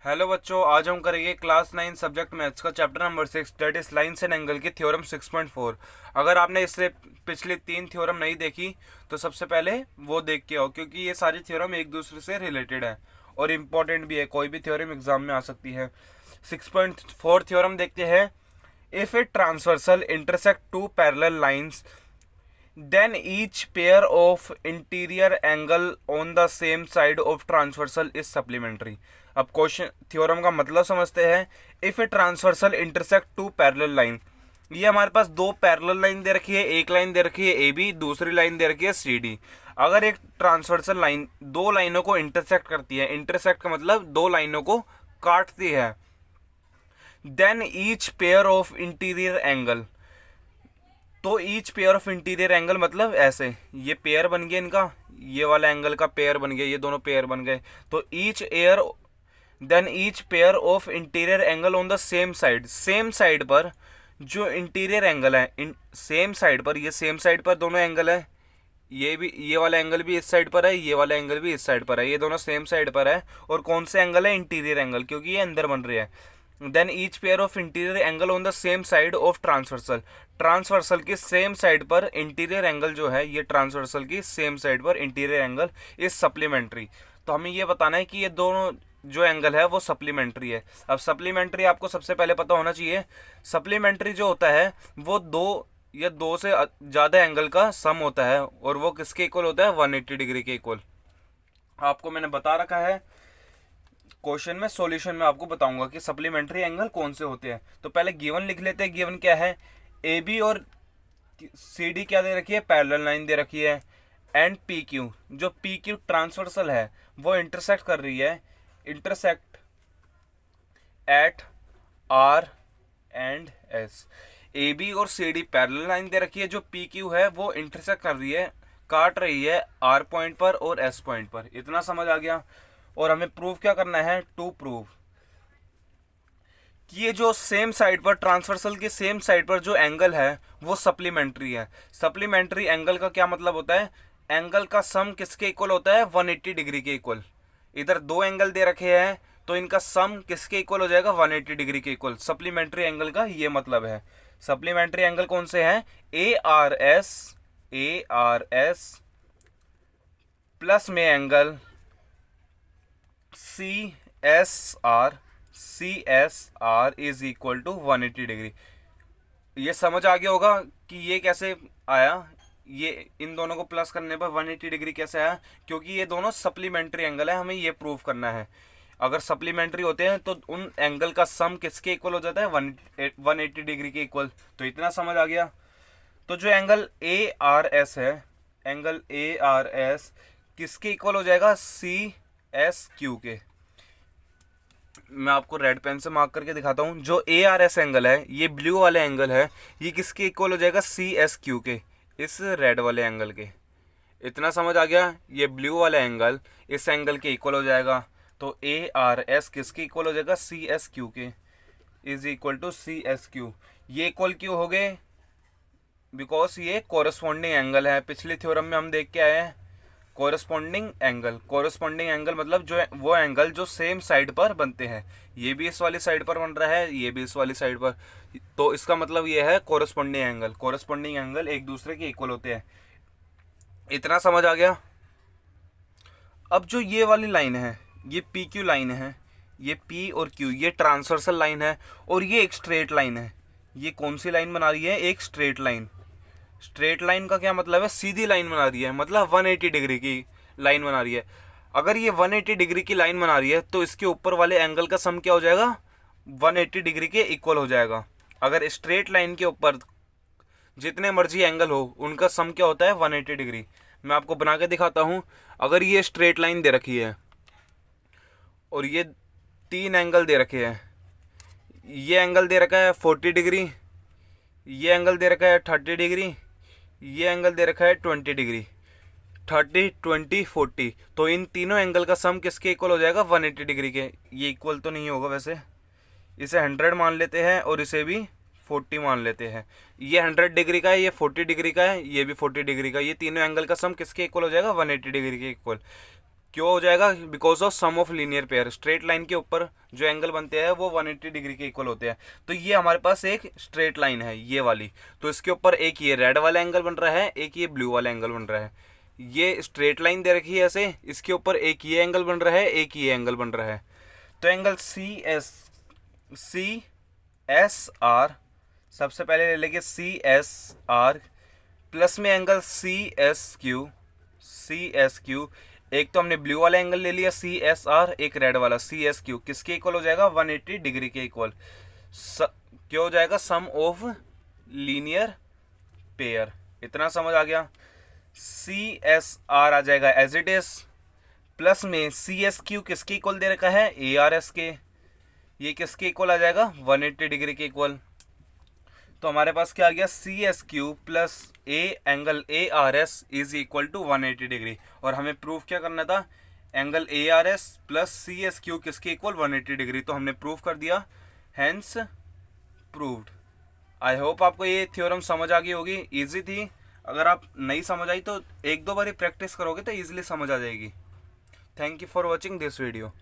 Hello बच्चों, आज हम करेंगे क्लास 9 सब्जेक्ट मैथ्स का chapter number 6 that is lines and angle की थ्योरम 6.4। अगर आपने इससे पिछली 3 थ्योरम नहीं देखी तो सबसे पहले वो देख के आओ, क्योंकि ये सारी थ्योरम एक दूसरे से रिलेटेड है और इम्पॉर्टेंट भी है। कोई भी थ्योरम एग्जाम में आ सकती है। 6.4 थ्योरम देखते हैं। If a transversal intersect two parallel lines then each pair of interior angle on the same side of transversal is supplementary। अब क्वेश्चन थ्योरम का मतलब समझते हैं। If a transversal intersect two parallel line, ये हमारे पास दो पैरेलल लाइन दे रखी है, एक लाइन दे रखी है ए बी, दूसरी लाइन दे रखी है सी डी। अगर एक ट्रांसवर्सल लाइन दो लाइनों को इंटरसेक्ट करती है, इंटरसेक्ट का मतलब दो लाइनों को काटती है, then each pair of interior angle, तो each pair of interior angle मतलब ऐसे ये पेयर बन गया इनका, ये वाला एंगल का पेयर बन गया, ये दोनों पेयर बन गए। तो each air then each pair of interior angle on the same side, same side पर जो इंटीरियर एंगल है, सेम साइड पर, ये सेम साइड पर दोनों एंगल है, ये भी, ये वाला एंगल भी इस साइड पर है, ये वाला एंगल भी इस साइड पर है, ये दोनों सेम साइड पर है। और कौन से एंगल है? इंटीरियर एंगल, क्योंकि ये अंदर बन रही है। Then each pair of interior angle on the same side of transversal, transversal की सेम साइड पर इंटीरियर एंगल जो है, ये ट्रांसवर्सल की सेम साइड पर इंटीरियर एंगल इज सप्लीमेंट्री। तो हमें ये बताना है कि ये दोनों जो एंगल है वो सप्लीमेंट्री है। अब सप्लीमेंट्री आपको सबसे पहले पता होना चाहिए। सप्लीमेंट्री जो होता है वो दो या दो से ज़्यादा एंगल का सम होता है, और वो किसके इक्वल होता है? 180 डिग्री के इक्वल। आपको मैंने बता रखा है क्वेश्चन में, सॉल्यूशन में आपको बताऊंगा कि सप्लीमेंट्री एंगल कौन से होते हैं। तो पहले गिवन लिख लेते हैं। गिवन क्या है? ए बी और सी डी क्या दे रखी है? पैरेलल लाइन दे रखी है। एंड पी क्यू, जो पी क्यू ट्रांसवर्सल है वो इंटरसेक्ट कर रही है, intersect at R and S. A B और सी डी पैरेलल लाइन दे रखी है, जो पी क्यू है वो इंटरसेक्ट कर रही है, काट रही है आर पॉइंट पर और एस पॉइंट पर। इतना समझ आ गया। और हमें प्रूफ क्या करना है? टू प्रूव कि ये जो सेम साइड पर, ट्रांसवर्सल की सेम साइड पर जो एंगल है वो सप्लीमेंट्री है। सप्लीमेंट्री एंगल का क्या मतलब होता है? एंगल का सम किसके इक्वल होता है? 180 डिग्री के इक्वल। इधर दो एंगल दे रखे हैं तो इनका सम किसके इक्वल हो जाएगा? 180 डिग्री के इक्वल। सप्लीमेंट्री एंगल का ये मतलब है। सप्लीमेंट्री एंगल कौन से हैं? ए आर एस प्लस में angle C S R is equal to 180 degree. ये समझ आ गया होगा कि ये कैसे आया, ये इन दोनों को प्लस करने पर 180 डिग्री कैसे आया, क्योंकि ये दोनों सप्लीमेंट्री एंगल है। हमें ये प्रूव करना है। अगर सप्लीमेंट्री होते हैं तो उन एंगल का सम किसके इक्वल हो जाता है? 180 डिग्री के इक्वल। तो इतना समझ आ गया। तो जो एंगल ए आर एस है, एंगल ए आर एस किसके इक्वल हो जाएगा? सी एस क्यू के। मैं आपको रेड पेन से मार्क करके दिखाता हूँ। जो ए आर एस एंगल है, ये ब्लू वाले एंगल है, ये किसके इक्वल हो जाएगा? सी एस क्यू के, इस रेड वाले एंगल के। इतना समझ आ गया। ये ब्लू वाला एंगल इस एंगल के इक्वल हो जाएगा। तो ए आर एस किसके इक्वल हो जाएगा? सी एस क्यू के is equal to C S Q. ये इक्वल क्यों हो गए? बिकॉज ये कोरस्पॉन्डिंग एंगल है। पिछले थ्योरम में हम देख के आए हैं कोरस्पॉन्डिंग एंगल। कोरस्पॉन्डिंग एंगल मतलब जो वो एंगल जो सेम साइड पर बनते हैं। ये भी इस वाली साइड पर बन रहा है, ये भी इस वाली साइड पर, तो इसका मतलब ये है कोरस्पॉन्डिंग एंगल। कोरस्पॉन्डिंग एंगल एक दूसरे के इक्वल होते हैं। इतना समझ आ गया। अब जो ये वाली लाइन है, ये पी क्यू लाइन है, ये पी और क्यू, ये ट्रांसवर्सल लाइन है और ये एक स्ट्रेट लाइन है। ये कौन सी लाइन बना रही है? एक स्ट्रेट लाइन। स्ट्रेट लाइन का क्या मतलब है? सीधी लाइन बना रही है, मतलब 180 डिग्री की लाइन बना रही है। अगर ये 180 डिग्री की लाइन बना रही है तो इसके ऊपर वाले एंगल का सम क्या हो जाएगा? 180 डिग्री के इक्वल हो जाएगा। अगर स्ट्रेट लाइन के ऊपर जितने मर्जी एंगल हो उनका सम क्या होता है? 180 डिग्री। मैं आपको बना के दिखाता हूँ। अगर ये स्ट्रेट लाइन दे रखी है और ये तीन एंगल दे रखे हैं, ये एंगल दे रखा है 40 डिग्री, ये एंगल दे रखा है 30 डिग्री, ये एंगल दे रखा है 20 डिग्री, 30 20 40। तो इन तीनों एंगल का सम किसके इक्वल हो जाएगा? 180 डिग्री के। ये इक्वल तो नहीं होगा वैसे, इसे 100 मान लेते हैं और इसे भी 40 मान लेते हैं। ये 100 डिग्री का है, ये 40 डिग्री का है, ये भी 40 डिग्री का। ये तीनों एंगल का सम किसके इक्वल हो जाएगा? 180 डिग्री के इक्वल। क्यों हो जाएगा? Because of sum of linear pair. Straight line के ऊपर जो एंगल बनते हैं वो 180 डिग्री के इक्वल होते हैं। तो ये हमारे पास एक स्ट्रेट लाइन है ये वाली, तो इसके ऊपर एक ये रेड वाला एंगल बन रहा है, एक ये ब्लू वाला एंगल बन रहा है। ये स्ट्रेट लाइन दे रखी है ऐसे, इसके ऊपर एक ये एंगल बन रहा है, एक ये एंगल बन रहा है। तो एंगल सी एस आर, सबसे पहले ले लेंगे सी एस आर, प्लस में एंगल सी एस क्यू। एक तो हमने ब्लू वाला एंगल ले लिया सी एस आर, एक रेड वाला सी एस क्यू, किसके इक्वल हो जाएगा? 180 डिग्री के इक्वल। क्या हो जाएगा? सम ऑफ लीनियर पेयर। इतना समझ आ गया? सी एस आर आ जाएगा एज इट इज, प्लस में सी एस क्यू किसके इक्वल दे रखा है? ए आर एस के। ये किसके इक्वल आ जाएगा? 180 डिग्री के इक्वल। तो हमारे पास क्या आ गया? C S Q plus A angle A R S is equal to 180 degree. और हमें प्रूफ क्या करना था? Angle A R S plus C S Q किसके इक्वल? 180 डिग्री। तो हमने प्रूफ कर दिया, हैंस प्रूव्ड। आई होप आपको ये थ्योरम समझ आ गई होगी, इजी थी। अगर आप नहीं समझ आई तो एक दो बार प्रैक्टिस करोगे तो ईजिली समझ आ जाएगी। Thank you for watching this video.